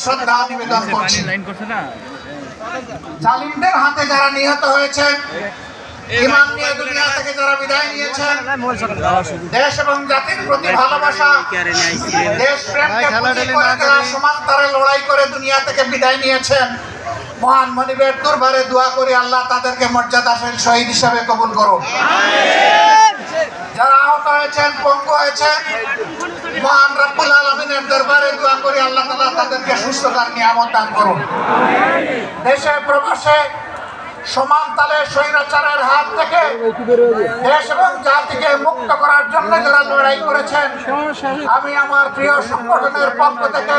শ্রদ্ধা নিবেদন করছি। জালিমদের হাতে যারা নিহত হয়েছেন, ঈমান নিয়ে দুনিয়া থেকে যারা বিদায় নিয়েছেন, দেশ এবং জাতির প্রতি ভালোবাসা, দেশ প্রেমকে পুঁজি করে যারা সমান্তরে লড়াই করে দুনিয়া থেকে বিদায় নিয়েছেন, মহান মনিবের দরবারে দোয়া করি আল্লাহ তাদেরকে মর্যাদাশীল শহীদ হিসেবে কবুল করুন। যারা আহত হয়েছেন, পঙ্গু হয়েছেন, মহান রব্বুল আলামিনের দরবারে দোয়া করি আল্লাহ তাআলা তাদেরকে সুস্থতার নিয়ামত দান করুন। দেশে প্রবাসে সমান তালে স্বৈরাচারের হাত থেকে দেশ এবং জাতিকে মুক্ত করার জন্য যারা লড়াই করেছেন, আমি আমার প্রিয় সংগঠনের পক্ষ থেকে,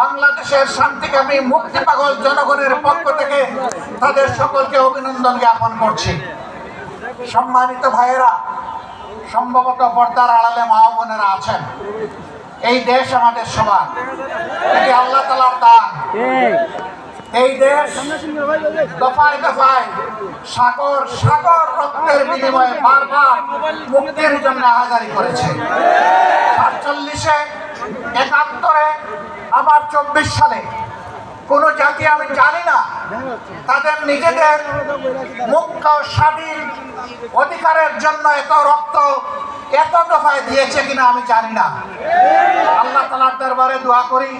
বাংলাদেশের শান্তিকামী মুক্তি পাগল জনগণের পক্ষ থেকে তাদের সকলকে অভিনন্দন জ্ঞাপন করছি। সম্মানিত ভাইয়েরা, সম্ভবত পর্দার আড়ালে মা বোনেরা আছেন, এই দেশ আমাদের সবার, এটি আল্লাহ তাআলার দান। এই দেশ দফায় দফায় সাগর সাগর রক্তের বিনিময়ে বারবার মুক্তির জন্য আহাজারি করেছে। ৪৭-এ, ৭১-এ, আবার ২৪ সালে কোন জাতি, আমি জানি না তাদের নিজেদের মুক্ত স্বাধীন অধিকারের জন্য এত রক্ত এত দফায় দিয়েছে কিনা আমি জানি না। আল্লাহ তাআলার দরবারে দোয়া করি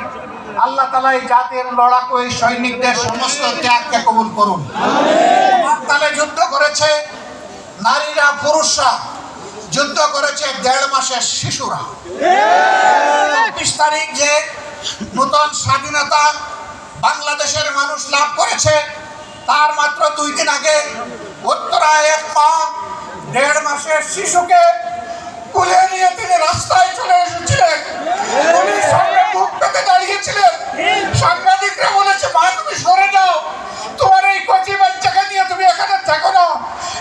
আল্লাহ তাআলা এই জাতির লড়াকু এই সৈনিকদের সমস্ত ত্যাগকে কবুল করুন। তালে যুদ্ধ করেছে নারীরা, পুরুষরা, যুদ্ধ করেছে ১.৫ মাসের শিশুরা। ২৫ তারিখ যে নতুন স্বাধীনতা বাংলাদেশের মানুষ লাভ করেছে, তার মাত্র ২ দিন আগে উত্তরায় এক মা ১.৫ মাসের শিশুকে কোলে নিয়ে তিনি রাস্তায় চলে এসেছিলেন। পুলিশ সামনে মুখ পেতে দাঁড়িয়েছিলেন। সাংবাদিকরা বলেছে, মা তুমি সরে যাও, তোমার এই কচি বাচ্চাকে নিয়ে তুমি এখানে থাকো না।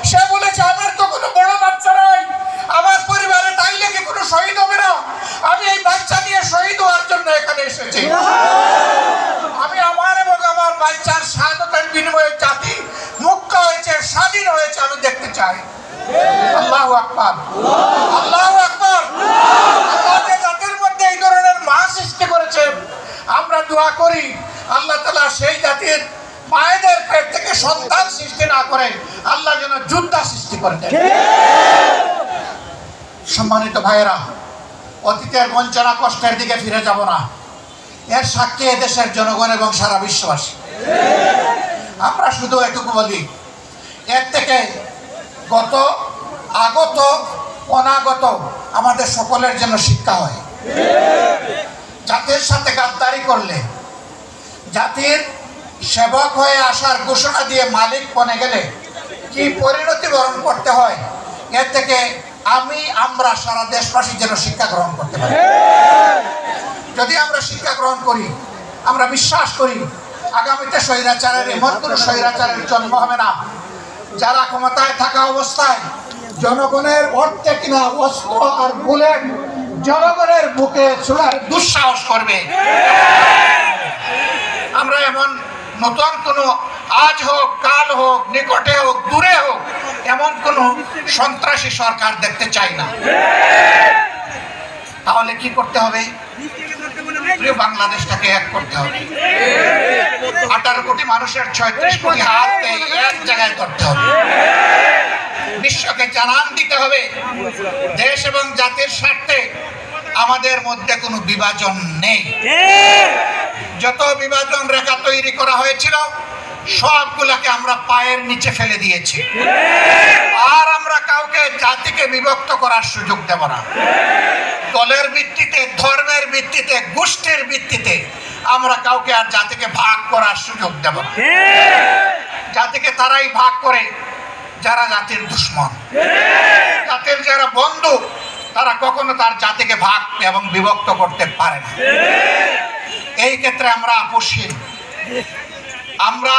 সে বলেছে, আমার তো কোনো বড় বাচ্চা নাই, আমার পরিবারে তাইলে কি কোনো শহীদ হবে না? আমি এই বাচ্চা নিয়ে শহীদ হওয়ার জন্য এখানে এসেছি। আমি আমার এবং আমার বাচ্চার শাহাদাতের বিনিময়ে জাতি মুক্ত হয়েছে, স্বাধীন হয়েছে, আমি দেখতে চাই। আল্লাহু আকবার, আল্লাহু আকবার। আল্লাহ যে জাতির মধ্যে এই ধরনের মা সৃষ্টি করেছেন, আমরা দোয়া করি আল্লাহ তাআলা সেই জাতির মায়েদের পেট থেকে সন্তান সৃষ্টি না করে আল্লাহ যেন যোদ্ধা সৃষ্টি করে দেন। সম্মানিত ভাইয়েরা, অতীতের বঞ্চনা কষ্টের দিকে ফিরে যাব না, এর সাক্ষী এদেশের জনগণ এবং সারা বিশ্ববাসী। আমরা শুধু এটুকু বলি, এর থেকে গত, আগত, অনাগত আমাদের সকলের জন্য শিক্ষা হয়। জাতির সাথে গাদ্দারি করলে, জাতির সেবক হয়ে আসার ঘোষণা দিয়ে মালিক বনে গেলে কি পরিণতি বরণ করতে হয়, এর থেকে আমরা সারা দেশবাসী যেন শিক্ষা গ্রহণ করতে পারি। যদি আমরা শিক্ষা গ্রহণ করি, আমরা বিশ্বাস করি আগামীতে স্বৈরাচারের, এমন কোনো স্বৈরাচারের জন্ম হবে না যারা ক্ষমতায় থাকা অবস্থায় জনগণের অর্থে কিনা অস্ত্র আর বুলেট জনগণের বুকে ছোড়ার দুঃসাহস করবে। আমরা এমন নতুন কোনো, আজ হোক, কাল হোক, নিকটে হোক, দূরে হোক, এমন কোনো সন্ত্রাসী সরকার দেখতে চাই না। তাহলে কি করতে হবে? বাংলাদেশটাকে এক করতে হবে। 18 কোটি মানুষের 36 কোটি হাতকে এক জায়গায় করতে হবে। বিশ্বকে জানান দিতে হবে দেশ এবং জাতির স্বার্থে আমাদের মধ্যে কোনো বিভাজন নেই। যত বিভাজন রেখা তৈরি করা হয়েছিল সবগুলোকে আমরা পায়ের নিচে ফেলে দিয়েছি। আর আমরা কাউকে জাতিকে বিভক্ত করার সুযোগ দেব না। দলের ভিত্তিতে, ধর্মের ভিত্তিতে, গোষ্ঠীর ভিত্তিতে আমরা কাউকে আর জাতিকে ভাগ করার সুযোগ দেব না। জাতিকে তারাই ভাগ করে যারা জাতির দুশ্মন। জাতির যারা বন্ধু তারা কখনো তার জাতিকে ভাগ এবং বিভক্ত করতে পারে না। এই ক্ষেত্রে আমরা আপোষহীন। আমরা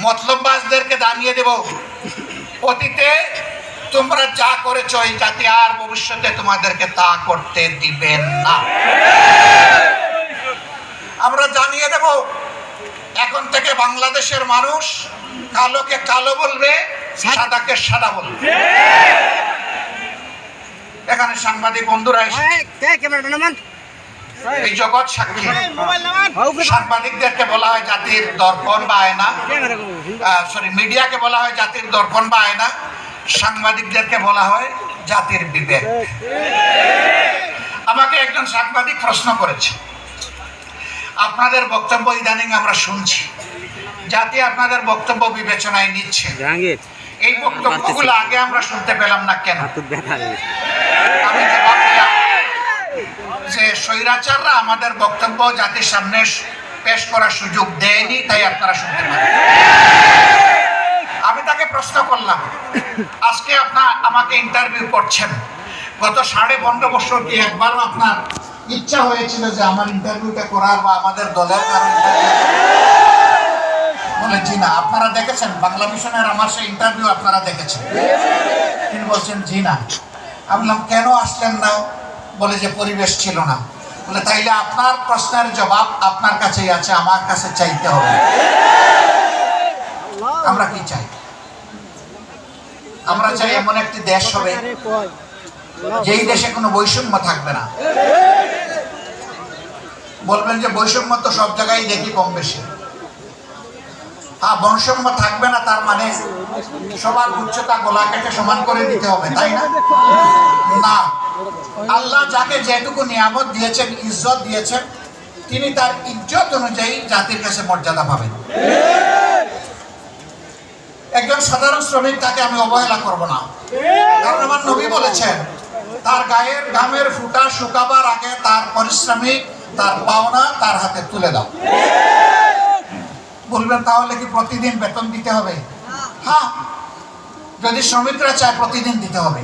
মতলববাজদেরকে জানিয়ে দেব, অতীতে তোমরা যা করেছো এই জাতি আর ভবিষ্যতে তোমাদেরকে তা করতে দিবেন না। আমরা জানিয়ে দেব, এখন থেকে বাংলাদেশের মানুষ কালোকে কালো বলবে, সাদাকে সাদা বলবে। এখানে সাংবাদিক বন্ধুরা এসে এই জগৎ সাক্ষী। সাংবাদিকদেরকে বলা হয় জাতির দর্পণ বা আয়না, মিডিয়াকে বলা হয় জাতির দর্পণ বা আয়না, সাংবাদিকদেরকে বলা হয় জাতির বিবেক। আমাকে একজন সাংবাদিক প্রশ্ন করেছে, আপনাদের বক্তব্য ইদানিং আমরা শুনছি, জাতি আপনাদের বক্তব্য বিবেচনায় নিচ্ছে, এই বক্তব্যগুলো আগে আমরা শুনতে পেলাম না কেন? আমি জবাব দিলাম যে স্বৈরাচাররা আমাদের বক্তব্য জাতির সামনে পেশ করার সুযোগ দেয়নি, তাই আপনারা শুনতে পারেন। আমি তাকে প্রশ্ন করলাম, আজকে আপনার আমাকে ইন্টারভিউ করছেন, গত 15.5 বছর কি একবারও আপনার ইচ্ছা হয়েছিল যে আমার ইন্টারভিউটা করার বা আমাদের দলের কারো ইন্টারভিউ? বলে জি না। আপনারা দেখেছেন বাংলা মিশনের আমার সেই ইন্টারভিউ আপনারা দেখেছেন? তিনি বলছেন জি না। আমি বললাম কেন আসলেন না? বলে যে পরিবেশ ছিল না। বলে তাইলে আপনার প্রশ্নের জবাব আপনার কাছেই আছে, আমার কাছে চাইতে হবে। আমরা কি চাই? আমরা চাই এমন একটি দেশ হবে যেই দেশে কোনো বৈষম্য থাকবে না। বলবেন যে বৈষম্য তো সব জায়গায় দেখি কম বেশি। বৈষম্য থাকবে না তার মানে সবার উচ্চতা গলা কেটে সমান করে দিতে হবে, তাই না? না, আল্লাহ যাকে যেটুকু নিয়ামত দিয়েছেন, ইজ্জত দিয়েছেন, তিনি তার ইজ্জত অনুযায়ী জাতির কাছে মর্যাদা পাবেন। একজন সাধারণ শ্রমিক, তাকে আমি অবহেলা করব না, কারণ আমার নবী বলেছেন তার গায়ের ঘামের ফুটা শুকাবার আগে তার পারিশ্রমিক, তার পাওনা তার হাতে তুলে দাও। বলবেন তাহলে কি প্রতিদিন বেতন দিতে হবে? হ্যাঁ, যদি শ্রমিকরা চায় প্রতিদিন দিতে হবে।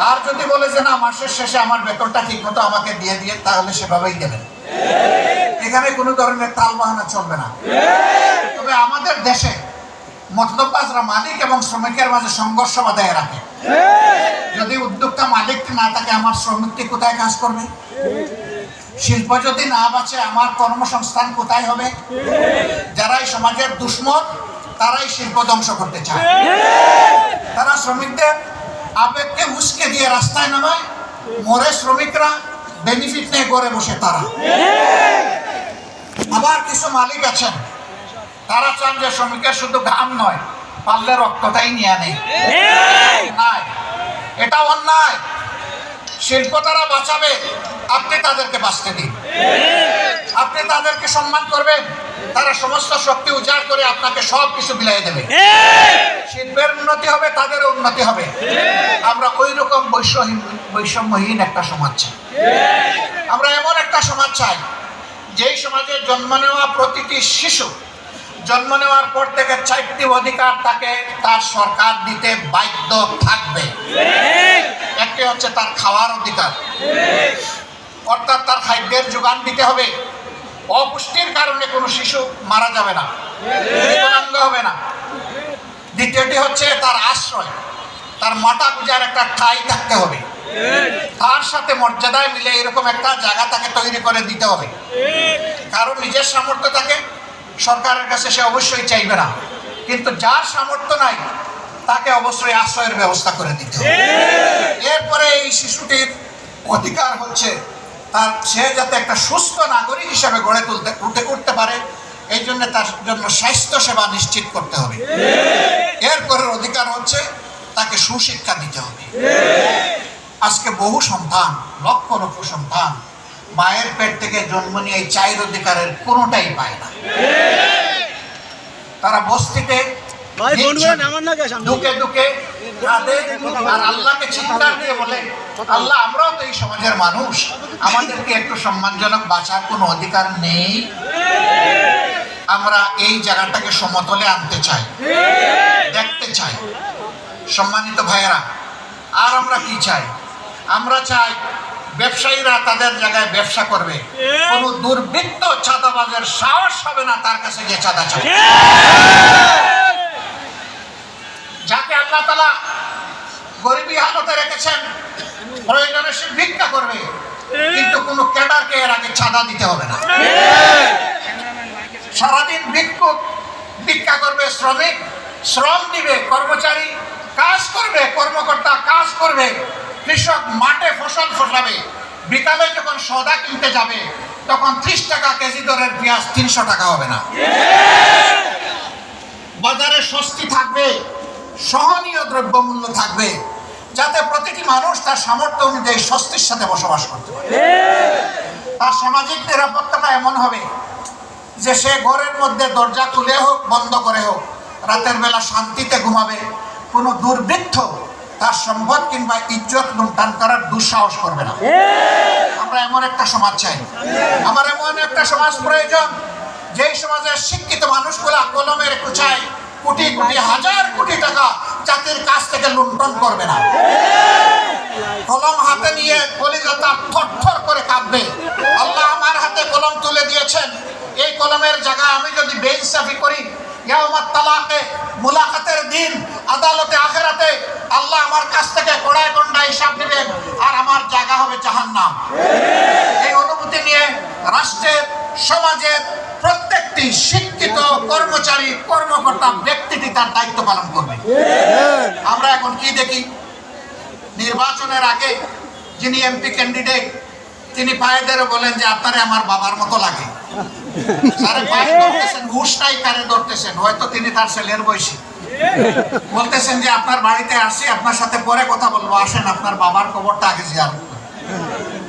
আর যদি বলে যে না, মাসের শেষে আমার বেতনটা ঠিক মতো আমাকে দিয়ে দিয়ে, তাহলে সেভাবেই দেবেন। এখানে কোনো ধরনের তাল বাহানা চলবে না। তবে আমাদের দেশে মতলববাজরা মালিক এবং শ্রমিকের মাঝে সংঘর্ষ বাধায় রাখে। যদি উদ্যোক্তা মালিক না থাকে, আমার শ্রমিকটি কোথায় কাজ করবে? শিল্প যদি না বাঁচে, আমার কর্মসংস্থান কোথায় হবে? যারা এই সমাজের দুশ্মন, তারাই শিল্প ধ্বংস করতে চায়। তারা শ্রমিকদের আবেগকে উস্কে দিয়ে রাস্তায় নামায়, মরে শ্রমিকরা বেনিফিট নিয়ে ঘরে বসে তারা। আবার কিছু মালিক আছেন, তারা চান যে শ্রমিকের শুধু ঘাম নয়, পারলে রক্তটাই নিয়ে নেই। এটা অন্যায়। শিল্প তারা বাঁচাবে, আপনি তাদেরকে বাঁচতে দিন। আপনি তাদেরকে সম্মান করবেন, তারা সমস্ত শক্তি উজাড় করে আপনাকে সব কিছু বিলাই দেবে। শিল্পের উন্নতি হবে, তাদেরও উন্নতি হবে। আমরা ওই রকম বৈষম্যহীন একটা সমাজ চাই। আমরা এমন একটা সমাজ চাই যেই সমাজে জন্ম নেওয়া প্রতিটি শিশু জন্ম নেওয়ার পর থেকে 4টি অধিকার তাকে তার সরকার দিতে বাধ্য থাকবে। একটি হচ্ছে তার খাওয়ার অধিকার, অর্থাৎ তার খাদ্যের যোগান দিতে হবে। অপুষ্টির কারণে কোনো শিশু মারা যাবে না, বিকলাঙ্গ হবে না। দ্বিতীয়টি হচ্ছে তার আশ্রয়, তার মাথা গুজার একটা ঠাঁই থাকতে হবে। তার সাথে মর্যাদায় মিলে এরকম একটা জায়গা তাকে তৈরি করে দিতে হবে। কারণ নিজের সামর্থ্য থাকে, সরকারের কাছে সে অবশ্যই চাইবে না, কিন্তু যার সামর্থ্য নাই তাকে অবশ্যই আশ্রয়ের ব্যবস্থা করে দিতে হবে। এরপরে এই শিশুটির অধিকার হচ্ছে সে যাতে একটা সুস্থ নাগরিক হিসাবে গড়ে উঠতে পারে, এই জন্য তার জন্য স্বাস্থ্য সেবা নিশ্চিত করতে হবে। এরপরের অধিকার হচ্ছে তাকে সুশিক্ষা দিতে হবে। আজকে বহু সন্তান, লক্ষ লক্ষ সন্তান মায়ের পেট থেকে জন্ম নিয়ে এই 4 অধিকারের কোনোটাই পায় না। তারা বস্তিতে দুকে দুকে কাঁদে আর আল্লাহকে চিৎকার দিয়ে বলে, আল্লাহ আমরাও তো এই সমাজের মানুষ, আমাদেরকে একটু সম্মানজনক বাঁচার কোনো অধিকার নেই। আমরা এই জায়গাটাকে সমতলে আনতে চাই, দেখতে চাই। সম্মানিত ভাইয়েরা, আর আমরা কি চাই? আমরা চাই ব্যবসায়ীরা তাদের জায়গায় ব্যবসা করবে, কোন দুর্বৃত্ত চাঁদাবাজের সাহস হবে না তার কাছে গিয়ে চাঁদা চাই। যাকে আল্লাহ তাআলা গরিবী হালতে রেখেছেন, প্রয়োজনে সে ভিক্ষা করবে, কিন্তু কোনো ক্যাডারকে এর আগে চাঁদা দিতে হবে না। সারাদিন ভিক্ষা করবে, শ্রমিক শ্রম দিবে, কর্মচারী কাজ করবে, কর্মকর্তা কাজ করবে, কৃষক মাঠে ফসল ফসাবে, বিকালে যখন সওদা কিনতে যাবে তখন 30 টাকা কেজি দরের পেঁয়াজ 300 টাকা হবে না। বাজারে স্বস্তি থাকবে, সহনীয় দ্রব্যমূল্য থাকবে, যাতে প্রতিটি মানুষ তার সামর্থ্য অনুযায়ী স্বস্তির সাথে বসবাস করতে পারে। তার সামাজিক নিরাপত্তাটা এমন হবে যে সে ঘরের মধ্যে দরজা খুলে হোক বন্ধ করে হোক রাতের বেলা শান্তিতে ঘুমাবে। কোনো দুর্বৃত্ত তার সম্পদ কিংবা ইজ্জত লুণ্ঠন করার দুঃসাহস করবে না। আমরা এমন একটা সমাজ চাই, আমার এমন একটা সমাজ প্রয়োজন যেই সমাজের শিক্ষিত মানুষগুলা কলমের কুচায় কোটি কোটি হাজার কোটি টাকা জাতির কাছ থেকে লুণ্ঠন করবে না। কলম হাতে নিয়ে কলিজা তার থরথর করে কাঁপবে। আল্লাহ আমার হাতে কলম তুলে দিয়েছেন, এই কলমের জায়গায় আমি যদি বেইনসাফি করি, ইয়াউমাত তালাকে মুলাকাতের দিন আদালতে আখিরাতে আল্লাহ আমার কাছ থেকে কড়ায় গন্ডা হিসাব নেবেন, আর আমার জায়গা হবে জাহান্নাম। এই অনুভূতি নিয়ে রাষ্ট্রের সমাজের প্রত্যেকটি শিক্ষিত কর্মচারী কর্মকর্তা ব্যক্তিটি তার দায়িত্ব পালন করবে। আমরা এখন কি দেখি, নির্বাচনের আগে যিনি এমপি ক্যান্ডিডেট তিনি পায়েদেরও বলেন যে আপনারে আমার বাবার মতো লাগে। তারে পায়ে ধরতেছেন, হুশ নাই কারে ধরতেছেন, হয়তো তিনি তার ছেলের বয়সী। বলতেছেন যে আপনার বাড়িতে আসি, আপনার সাথে পরে কথা বলবো, আসেন আপনার বাবার কবরটা আগে জিয়ারত করেন।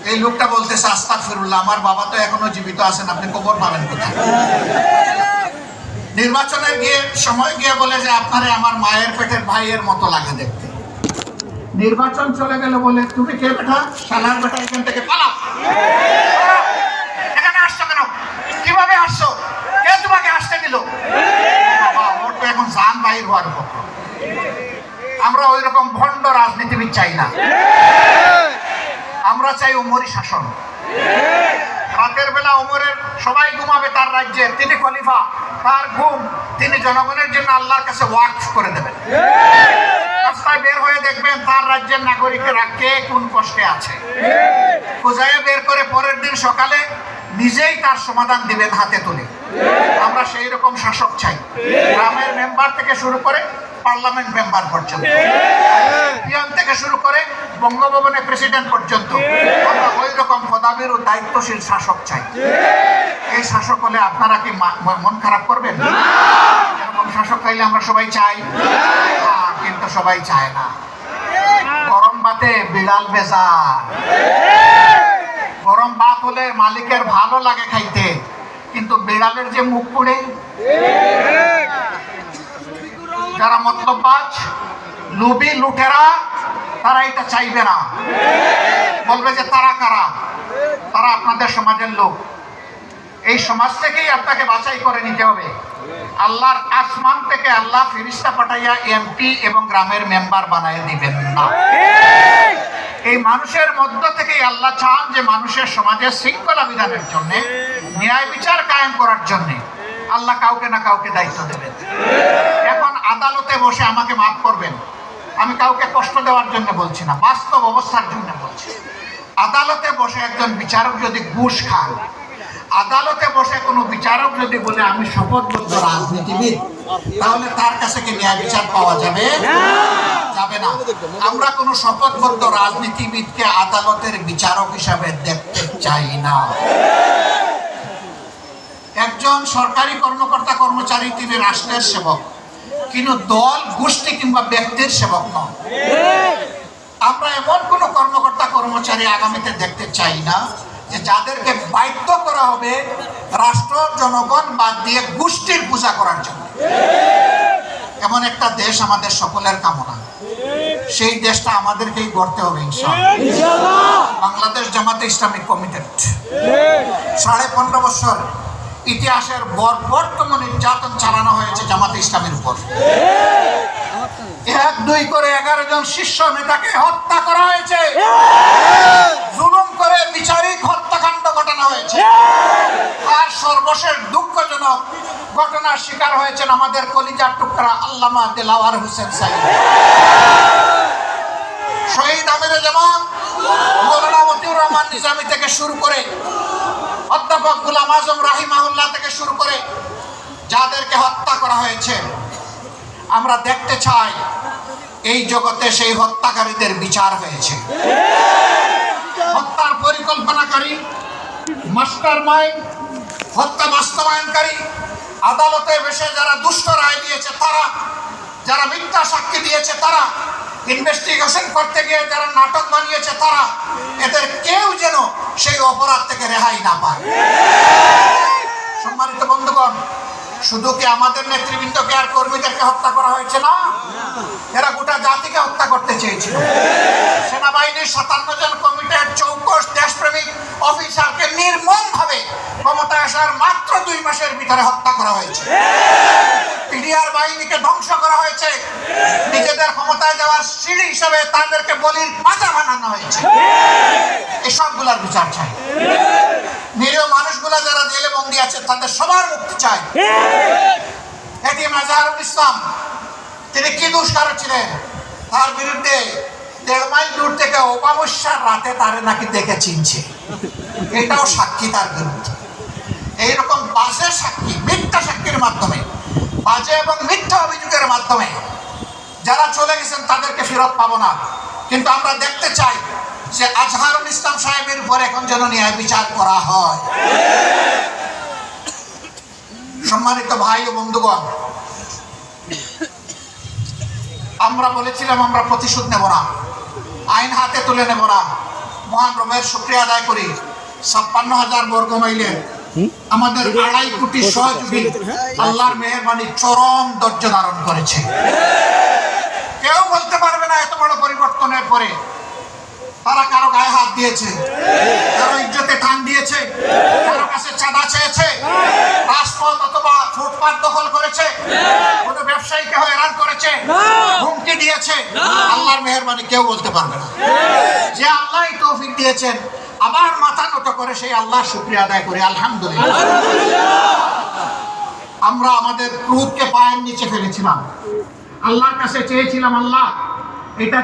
এই লোকটা বলতেছে আস্তাগফিরুল্লাহ, আমার বাবা তো এখনো জীবিত আছেন, আপনি কবর পাবেন কোথায়? নির্বাচনের সময় গিয়ে বলে যে আপনারে আমার মায়ের পেটের ভাইয়ের মতো লাগে দেখতে। নির্বাচন চলে গেল বলে তুমি কে বেটা? শালার বেটা, এখান থেকে পালাও। এখানে আসছো কেন? কিভাবে আসছো? কে তোমাকে আসতে দিল? বাবা, ওর তো এখন জান বাহির হওয়ার পথ। আমরা ওই রকম ভণ্ড রাজনীতিবিদ চাই না, আমরা চাই উমরি শাসন। রাতের বেলা উমরের সবাই ঘুমাবে তার রাজ্যে, তিনি খলিফা, তার ঘুম তিনি জনগণের জন্য আল্লাহর কাছে ওয়াকফ করে দেবেন। রাস্তায় বের হয়ে দেখবেন তার রাজ্যের নাগরিকেরা কে কোন কষ্টে আছে, খুঁজে বের করে পরের দিন সকালে নিজেই তার সমাধান দিবেন হাতে তুলে। আমরা সেই রকম শাসক চাই, গ্রামের মেম্বার থেকে শুরু করে পার্লামেন্ট মেম্বার পর্যন্ত, পিএম থেকে শুরু করে বঙ্গভবনের প্রেসিডেন্ট পর্যন্ত আমরা ওই রকম পদাবির ও দায়িত্বশীল শাসক চাই। এই শাসক হলে আপনারা কি মন খারাপ করবেন? এরকম শাসক চাইলে আমরা সবাই চাই, কিন্তু সবাই চায় না। গরম ভাতে বিড়াল বেজা, গরম ভাত হলে মালিকের ভালো লাগে খাইতে, কিন্তু বিড়ালের যে মুখ পুড়ে। যারা মতলববাজ লুবি লুটেরা তারা এটা চাইবে না, বলবে যে তারা কারা? তারা আপনাদের সমাজের লোক। এই সমাজ থেকেই আপনাকে বাছাই করে নিতে হবে। আল্লাহর আসমান থেকে আল্লাহ ফেরেশতা পাঠাইয়া এমপি এবং গ্রামের মেম্বার বানায় দিবেন না। এই মানুষের মধ্য থেকেই আল্লাহ চান যে মানুষের সমাজের শৃঙ্খলা বিধানের জন্য, ন্যায় বিচার কায়েম করার জন্য আল্লাহ কাউকে না কাউকে দায়িত্ব দেবেন। এখন আদালতে বসে, আমাকে মাফ করবেন, আমি কাউকে কষ্ট দেওয়ার জন্য বলছি না, বাস্তব অবস্থার জন্য বলছি। আদালতে বসে একজন বিচারক যদি ঘুষ খান, আদালতে বসে কোনো বিচারক যদি বলে আমি শপথবদ্ধ রাজনীতিবিদ, তাহলে তার কাছে কি ন্যায় বিচার পাওয়া যাবে? যাবে না। আমরা কোনো শপথবদ্ধ রাজনীতিবিদকে আদালতের বিচারক হিসাবে দেখতে চাই না। একজন সরকারি কর্মকর্তা কর্মচারী তিনি রাষ্ট্রের সেবক, কিন্তু দল গোষ্ঠী কিংবা ব্যক্তির সেবক নন। আমরা এমন কোন কর্মকর্তা কর্মচারী আগামীতে দেখতে চাই না যে যাদেরকে বাধ্য করা হবে রাষ্ট্র জনগণ বাদ দিয়ে গোষ্ঠীর পূজা করার জন্য। এমন একটা দেশ আমাদের সকলের কামনা, সেই দেশটা আমাদেরকেই গড়তে হবে ইনশাআল্লাহ। বাংলাদেশ জামাতে ইসলামী কমিটেড 15.5 বছর ইতিহাসের বর্বরতম নির্যাতন চালানো হয়েছে জামাতে ইসলামের উপর। 1-2 করে 11 জন শীর্ষ নেতাকে হত্যা করা হয়েছে, জুলুম করে বিচারিক হত্যাকাণ্ড ঘটানো হয়েছে। আর সর্বশেষ দুঃখজনক ঘটনার শিকার হয়েছেন আমাদের কলিজার টুকরা আল্লামা দেলাওয়ার হোসেন সাইদ। শহীদ আমিরে জামান মওলানা মতিউর রহমান নিজামী থেকে শুরু করে অধ্যাপক গোলাম আজম রাহিমাহুল্লাহ থেকে শুরু করে যাদেরকে হত্যা করা হয়েছে, আমরা দেখতে চাই এই জগতে সেই হত্যাকারীদের বিচার হয়েছে। হত্যার পরিকল্পনাকারী, মাস্টারমাইন্ড, হত্যা বাস্তবায়নকারী, আদালতে বসে যারা দুষ্ট রায় দিয়েছে তারা, যারা মিথ্যা সাক্ষী দিয়েছে তারা, ইনভেস্টিগেশন করতে গিয়ে যারা নাটক বানিয়েছে তারা, এদের কেউ যেন সেই অপরাধ থেকে রেহাই না পায়। সম্মানিত বন্ধুগণ, শুধু কি আমাদের নেতৃবৃন্দকে আর কর্মীদেরকে হত্যা করা হয়েছে না, এরা গোটা জাতিকে হত্যা করতে চেয়েছিল। সেনাবাহিনীর 57 জন কমিটেড চৌকস দেশপ্রেমিক অফিসারকে নির্মমভাবে ক্ষমতায় আসার মাত্র 2 মাসের ভিতরে হত্যা করা হয়েছে। পিডিআর বাহিনীকে ধ্বংস করা হয়েছে। নিজেদের ক্ষমতায় যাওয়ার সিঁড়ি হিসেবে তাদেরকে বলির পাতা বানানো হয়েছে। এসবগুলার বিচার চাই। নিরীহ মানুষগুলা যারা জেলে বন্দী আছে তাদের সবার মুক্তি চাই। এটিএম আজহারুল ইসলাম, তিনি কি দুষ্কার ছিলেন? তার বিরুদ্ধে 1.5 মাইল দূর থেকে অমাবস্যার রাতে তারে নাকি দেখে চিনছে, এটাও সাক্ষী তার বিরুদ্ধে। এইরকম বাজে সাক্ষী, মিথ্যা সাক্ষীর মাধ্যমে, বাজে এবং মিথ্যা অভিযোগের মাধ্যমে যারা চলে গেছেন তাদেরকে ফেরত পাবো না। কিন্তু আমরা দেখতে চাই যে আজহারুল ইসলাম সাহেবের উপর এখন যেন ন্যায় বিচার করা হয়। সম্মানিত ভাই ও বন্ধুগণ, আমরা বলেছিলাম আমরা প্রতিশোধ নেব না, আইন হাতে তুলে নেব না। মহান রবের শুকরিয়া আদায় করি, 56,000 বর্গ মাইলের আমাদের 2.5 কোটি সহযোগী আল্লাহর মেহেরবানি চরম ধৈর্য ধারণ করেছে। কেউ বলতে পারবে না এত বড় পরিবর্তনের পরে তারা কারো গায়ে হাত দিয়েছে, কারো ইজ্জতে টান দিয়েছে, কারো কাছে চাঁদা চেয়েছে, রাজপথ অথবা ফুটপাত দখল করেছে, কোনো ব্যবসায়ীকে হয়রান করেছে, হুমকি দিয়েছে। আল্লাহর মেহেরবানি কেউ বলতে পারবে না। যে আল্লাহ তৌফিক দিয়েছেন, আবার মাথা নত করে সেই আল্লাহর শুকরিয়া আদায় করি, আলহামদুলিল্লাহ। আমরা আমাদের ক্রোধকে পায়ের নিচে ফেলেছিলাম, আল্লাহর কাছে চেয়েছিলাম, আল্লাহ এটা